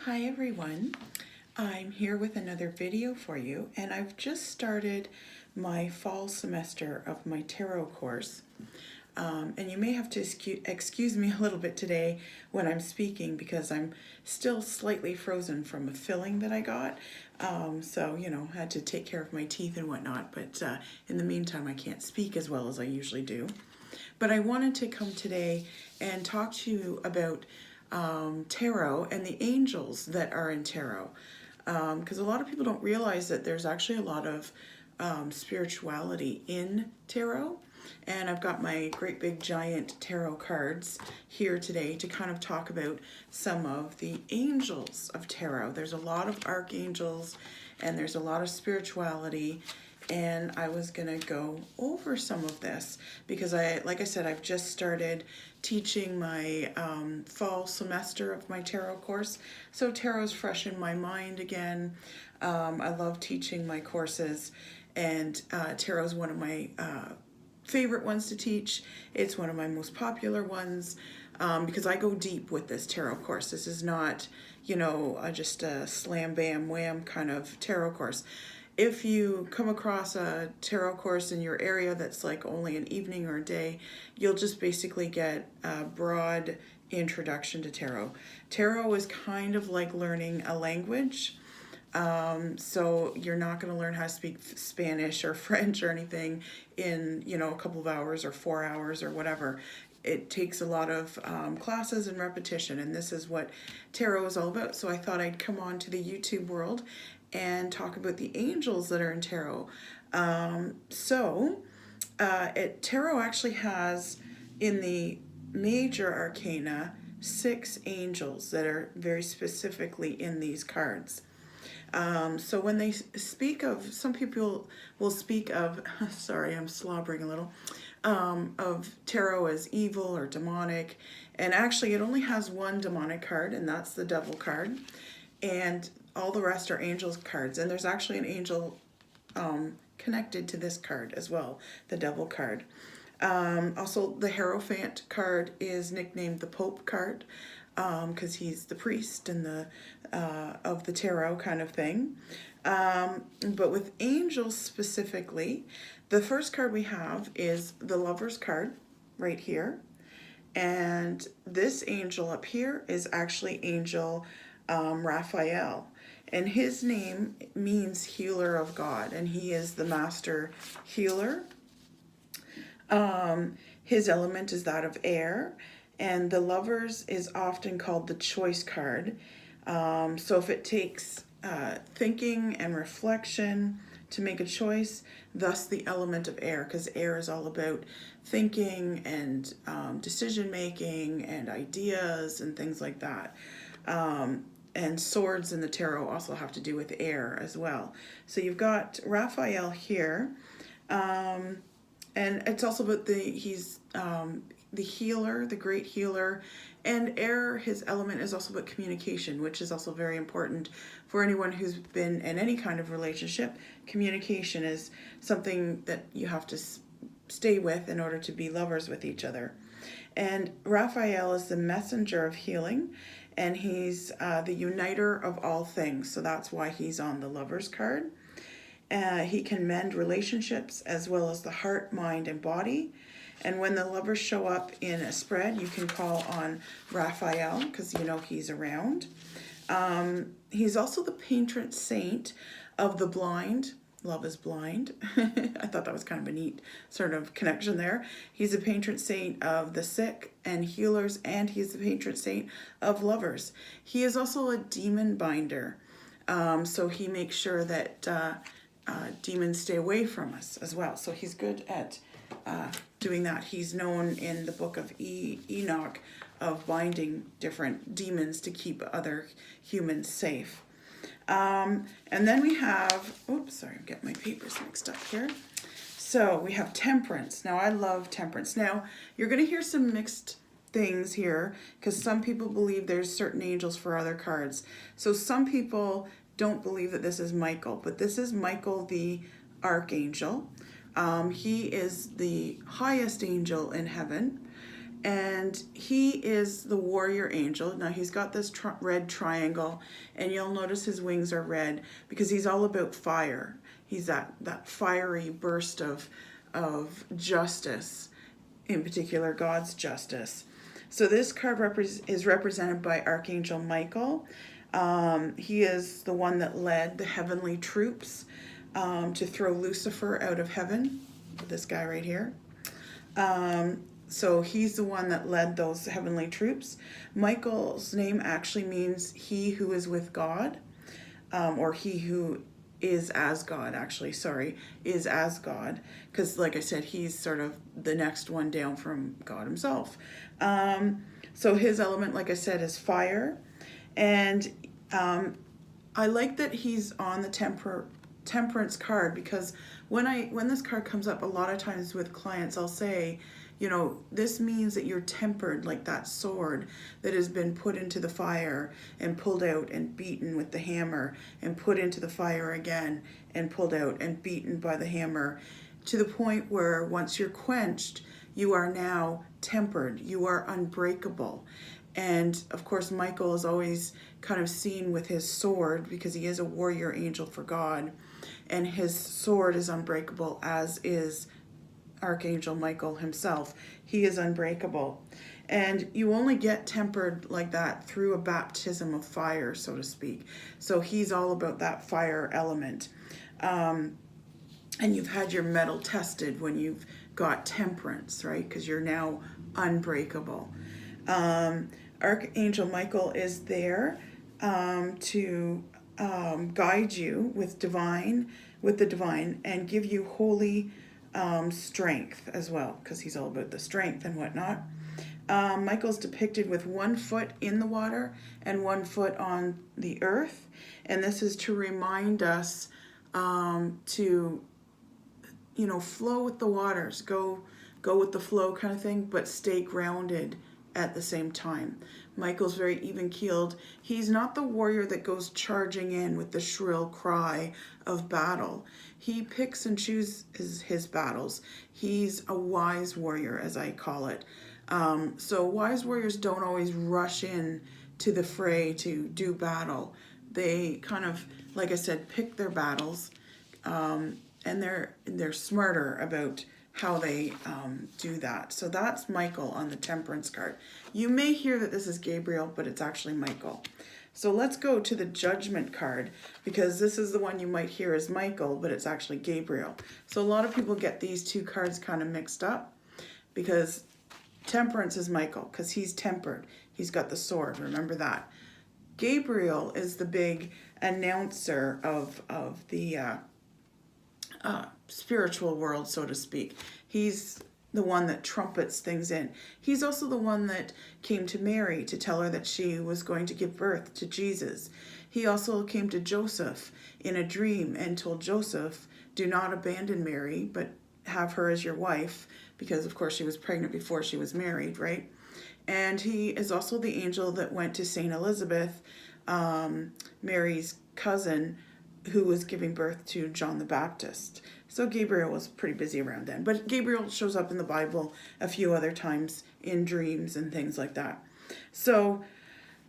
Hi everyone, I'm here with another video for you, and I've just started my fall semester of my tarot course. And you may have to excuse me a little bit today when I'm speaking because I'm still slightly frozen from a filling that I got. So, had to take care of my teeth and whatnot, but in the meantime I can't speak as well as I usually do. But I wanted to come today and talk to you about tarot and the angels that are in tarot. Because a lot of people don't realize that there's actually a lot of spirituality in tarot. And I've got my great big giant tarot cards here today to kind of talk about some of the angels of tarot. There's a lot of archangels and there's a lot of spirituality, and I was gonna go over some of this because like I said, I've just started teaching my fall semester of my tarot course. So tarot's fresh in my mind again. I love teaching my courses, and tarot's one of my favorite ones to teach. It's one of my most popular ones because I go deep with this tarot course. This is not, just a slam bam wham kind of tarot course. If you come across a tarot course in your area that's like only an evening or a day, you'll just basically get a broad introduction to tarot. Tarot is kind of like learning a language. So you're not going to learn how to speak Spanish or French or anything in, a couple of hours or 4 hours or whatever. It takes a lot of classes and repetition, and this is what tarot is all about. So I thought I'd come on to the YouTube world and talk about the angels that are in tarot. Tarot actually has, in the major arcana, 6 angels that are very specifically in these cards. So when they speak of, some people will speak of, sorry, I'm slobbering a little, of tarot as evil or demonic. And actually it only has one demonic card, and that's the devil card. And all the rest are angels cards. And there's actually an angel connected to this card as well, the devil card. Also, the Hierophant card is nicknamed the Pope card because he's the priest and the of the tarot kind of thing. But with angels specifically, the first card we have is the Lover's card right here. And this angel up here is actually Angel Raphael. And his name means healer of God, and he is the master healer. His element is that of air, and the Lovers is often called the choice card. So if it takes thinking and reflection to make a choice, thus the element of air, because air is all about thinking and decision making and ideas and things like that. And swords in the tarot also have to do with air as well. So you've got Raphael here, and it's also about he's the healer, the great healer, and air, his element is also about communication, which is also very important for anyone who's been in any kind of relationship. Communication is something that you have to stay with in order to be lovers with each other. And Raphael is the messenger of healing, and he's the uniter of all things. So that's why he's on the Lover's card. He can mend relationships as well as the heart, mind, and body. And when the lovers show up in a spread, you can call on Raphael because he's around. He's also the patron saint of the blind. Love is blind. I thought that was kind of a neat sort of connection there. He's a patron saint of the sick and healers, and he's the patron saint of lovers. He is also a demon binder. So he makes sure that demons stay away from us as well. So he's good at doing that. He's known in the book of Enoch of binding different demons to keep other humans safe. And then we have, oops, sorry, I'm getting my papers mixed up here. So we have Temperance. Now I love Temperance. Now you're going to hear some mixed things here because some people believe there's certain angels for other cards. So some people don't believe that this is Michael, but this is Michael the Archangel. He is the highest angel in heaven, And he is the warrior angel. Now he's got this red triangle, and you'll notice his wings are red because he's all about fire. He's that fiery burst of justice, in particular God's justice. So this card is represented by Archangel Michael. He is the one that led the heavenly troops to throw Lucifer out of heaven. This guy right here. So he's the one that led those heavenly troops. Michael's name actually means he who is with God, or he who is as God, is as God. Because like I said, he's sort of the next one down from God himself. So his element, like I said, is fire. And I like that he's on the temperance card, because when this card comes up, a lot of times with clients, I'll say, you know, this means that you're tempered like that sword that has been put into the fire and pulled out and beaten with the hammer and put into the fire again and pulled out and beaten by the hammer, to the point where once you're quenched, you are now tempered, you are unbreakable. And of course, Michael is always kind of seen with his sword because he is a warrior angel for God, and his sword is unbreakable, as is Archangel Michael himself. He is unbreakable. And you only get tempered like that through a baptism of fire, so to speak. So he's all about that fire element. And you've had your metal tested when you've got temperance, right? Because you're now unbreakable. Archangel Michael is there to guide you with the divine, and give you holy strength as well, because he's all about the strength and whatnot. Michael's depicted with 1 foot in the water and 1 foot on the earth, and this is to remind us to, you know, flow with the waters, go with the flow kind of thing, but stay grounded at the same time. Michael's very even-keeled. He's not the warrior that goes charging in with the shrill cry of battle. He picks and chooses his battles. He's a wise warrior, as I call it. So wise warriors don't always rush in to the fray to do battle. They kind of, like I said, pick their battles, and they're smarter about how they do that. So that's Michael on the temperance card. You may hear that this is Gabriel, but it's actually Michael. So let's go to the judgment card, because this is the one you might hear as Michael, but it's actually Gabriel. So a lot of people get these two cards kind of mixed up, because temperance is Michael, because he's tempered. He's got the sword, remember that. Gabriel is the big announcer of the spiritual world, so to speak. He's the one that trumpets things in. He's also the one that came to Mary to tell her that she was going to give birth to Jesus. He also came to Joseph in a dream and told Joseph, do not abandon Mary, but have her as your wife, because of course she was pregnant before she was married, right? And he is also the angel that went to Saint Elizabeth, Mary's cousin, who was giving birth to John the Baptist. So Gabriel was pretty busy around then. But Gabriel shows up in the Bible a few other times in dreams and things like that. So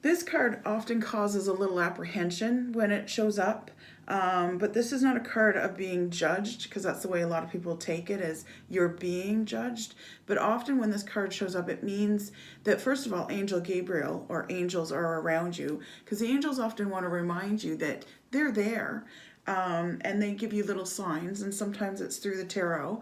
this card often causes a little apprehension when it shows up. But this is not a card of being judged, because that's the way a lot of people take it, as you're being judged. But often when this card shows up, it means that, first of all, Angel Gabriel or angels are around you, because the angels often want to remind you that they're there, and they give you little signs, and sometimes it's through the tarot.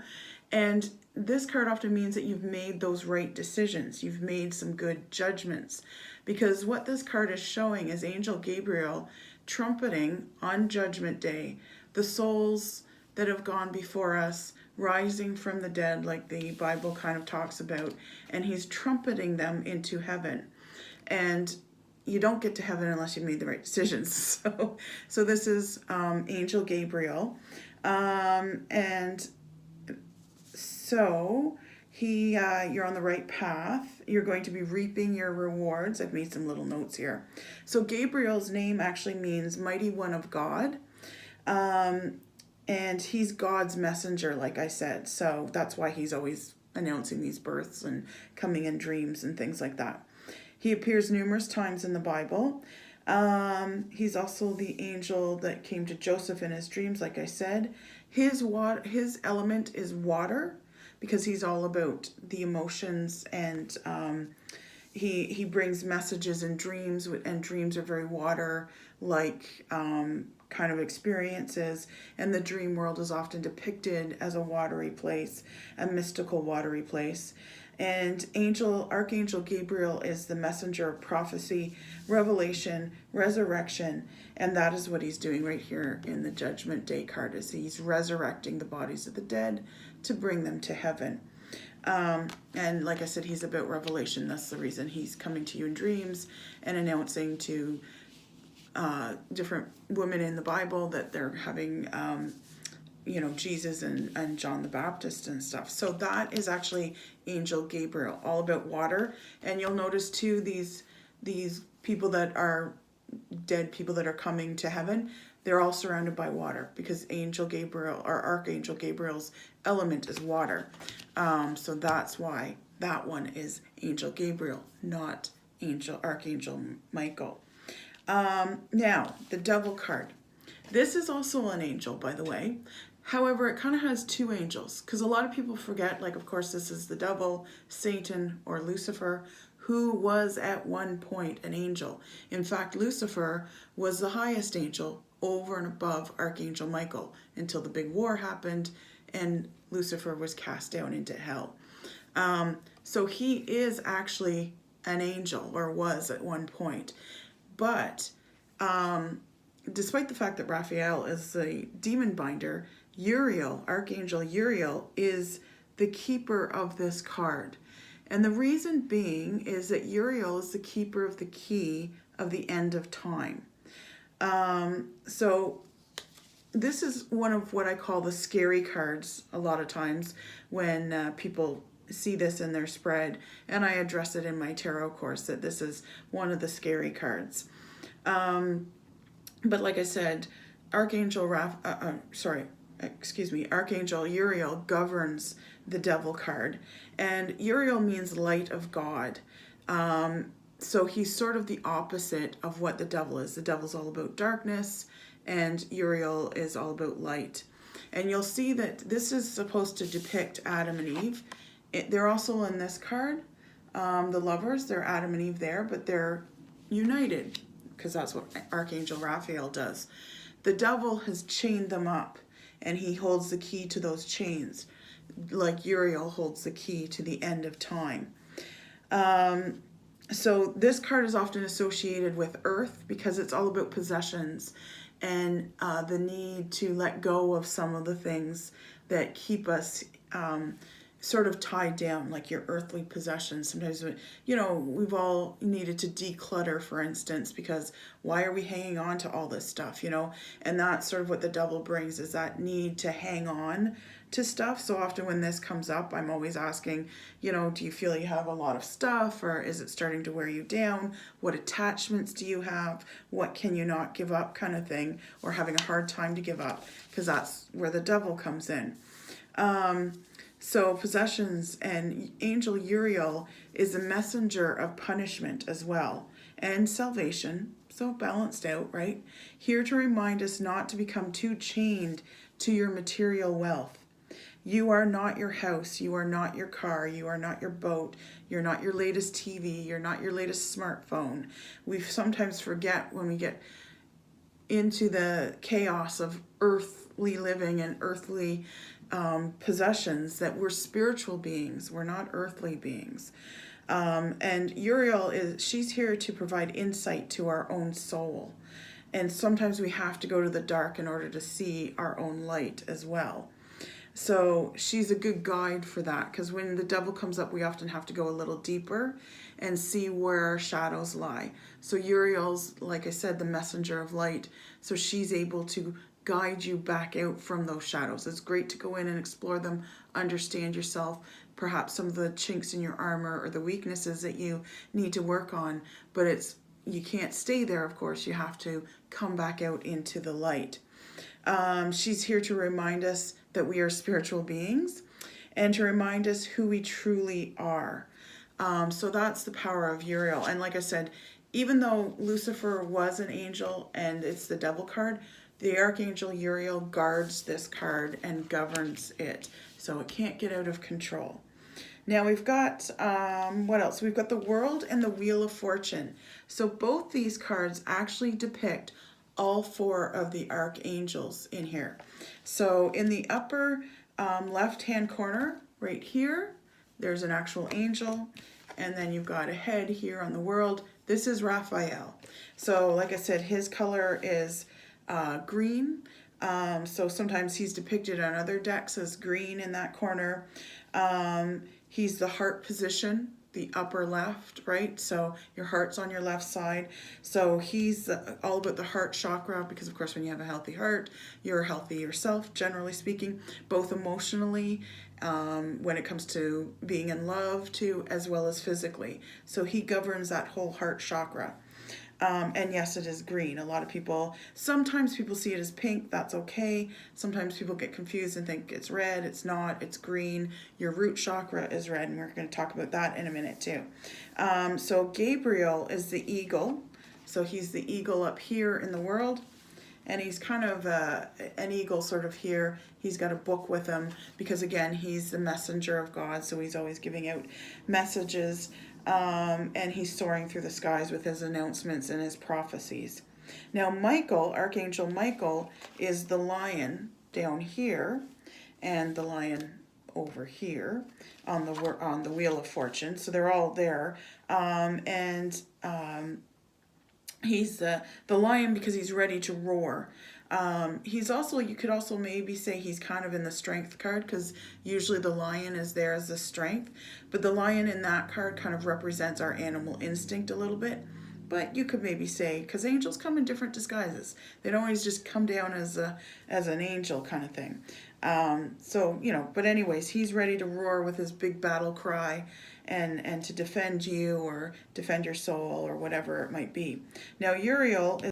And this card often means that you've made those right decisions. You've made some good judgments, because what this card is showing is Angel Gabriel trumpeting on Judgment Day the souls that have gone before us, rising from the dead, like the Bible kind of talks about, and he's trumpeting them into heaven. And you don't get to heaven unless you made the right decisions. So this is Angel Gabriel, and so you're on the right path. You're going to be reaping your rewards. I've made some little notes here. So Gabriel's name actually means mighty one of God. And he's God's messenger, like I said. So that's why he's always announcing these births and coming in dreams and things like that. He appears numerous times in the Bible. He's also the angel that came to Joseph in his dreams, like I said. His element is water, because he's all about the emotions, and he brings messages in dreams, and dreams are very water like kind of experiences, and the dream world is often depicted as a watery place, a mystical watery place. And Archangel Gabriel is the messenger of prophecy, revelation, resurrection, and that is what he's doing right here in the Judgment Day card, is he's resurrecting the bodies of the dead to bring them to heaven. And like I said, he's about revelation. That's the reason he's coming to you in dreams and announcing to different women in the Bible that they're having Jesus and John the Baptist and stuff. So that is actually Angel Gabriel, all about water. And you'll notice too, these people that are dead, people that are coming to heaven, they're all surrounded by water, because Angel Gabriel, or Archangel Gabriel's element is water. So that's why that one is Angel Gabriel, not Archangel Michael. Now, the Devil card. This is also an angel, by the way. However, it kind of has two angels, because a lot of people forget, like, of course, this is the devil, Satan, or Lucifer, who was at one point an angel. In fact, Lucifer was the highest angel over and above Archangel Michael until the big war happened and Lucifer was cast down into hell. So he is actually an angel, or was at one point. But despite the fact that Raphael is the demon binder, Archangel Uriel, is the keeper of this card. And the reason being is that Uriel is the keeper of the key of the end of time. So this is one of what I call the scary cards a lot of times when people see this in their spread, and I address it in my tarot course that this is one of the scary cards. But like I said, Archangel Uriel governs the Devil card, and Uriel means light of God. So he's sort of the opposite of what the devil is. The devil's all about darkness, and Uriel is all about light. And you'll see that this is supposed to depict Adam and Eve. They're also in this card, the lovers. They're Adam and Eve there, but they're united, because that's what Archangel Raphael does. The devil has chained them up, and he holds the key to those chains, like Uriel holds the key to the end of time. So this card is often associated with Earth, because it's all about possessions and the need to let go of some of the things that keep us sort of tied down, like your earthly possessions. Sometimes, we've all needed to declutter, for instance, because why are we hanging on to all this stuff, And that's sort of what the devil brings, is that need to hang on to stuff. So often when this comes up, I'm always asking, do you feel you have a lot of stuff, or is it starting to wear you down? What attachments do you have? What can you not give up, kind of thing, or having a hard time to give up, because that's where the devil comes in. So possessions, and Angel Uriel is a messenger of punishment as well, and salvation, so balanced out, right? Here to remind us not to become too chained to your material wealth. You are not your house, you are not your car, you are not your boat, you're not your latest TV, you're not your latest smartphone. We sometimes forget when we get into the chaos of earthly living and earthly possessions that we're spiritual beings, we're not earthly beings. And Uriel she's here to provide insight to our own soul. And sometimes we have to go to the dark in order to see our own light as well. So she's a good guide for that, because when the devil comes up, we often have to go a little deeper and see where our shadows lie. So Uriel's, like I said, the messenger of light. So she's able to guide you back out from those shadows. It's great to go in and explore them, understand yourself, perhaps some of the chinks in your armor or the weaknesses that you need to work on, but you can't stay there, of course. You have to come back out into the light. She's here to remind us that we are spiritual beings, and to remind us who we truly are. So that's the power of Uriel. And like I said, even though Lucifer was an angel and it's the devil card, the Archangel Uriel guards this card and governs it. So it can't get out of control. Now we've got, what else? We've got the World and the Wheel of Fortune. So both these cards actually depict all four of the archangels in here. So in the upper left-hand corner, right here, there's an actual angel. And then you've got a head here on the world. This is Raphael. So like I said, his color is green. So sometimes he's depicted on other decks as green in that corner. He's the heart position, the upper left, right? So your heart's on your left side. So he's all about the heart chakra, because of course when you have a healthy heart, you're healthy yourself, generally speaking, both emotionally, when it comes to being in love too, as well as physically. So he governs that whole heart chakra. And yes, it is green. A lot of people, sometimes people see it as pink. That's okay. Sometimes people get confused and think it's red. It's not. It's green. Your root chakra is red, and we're going to talk about that in a minute too. So Gabriel is the eagle. So he's the eagle up here in the world. And he's kind of an eagle sort of here. He's got a book with him because, again, he's the messenger of God. So he's always giving out messages. And he's soaring through the skies with his announcements and his prophecies. Now Michael, Archangel Michael, is the lion down here and the lion over here on the Wheel of Fortune. So they're all there. He's the lion because he's ready to roar. He's also, you could also maybe say he's kind of in the strength card, because usually the lion is there as the strength, but the lion in that card kind of represents our animal instinct a little bit. But you could maybe say, because angels come in different disguises, they don't always just come down as an angel kind of thing. So, you know, but anyways, he's ready to roar with his big battle cry and to defend you or defend your soul or whatever it might be. Now Uriel is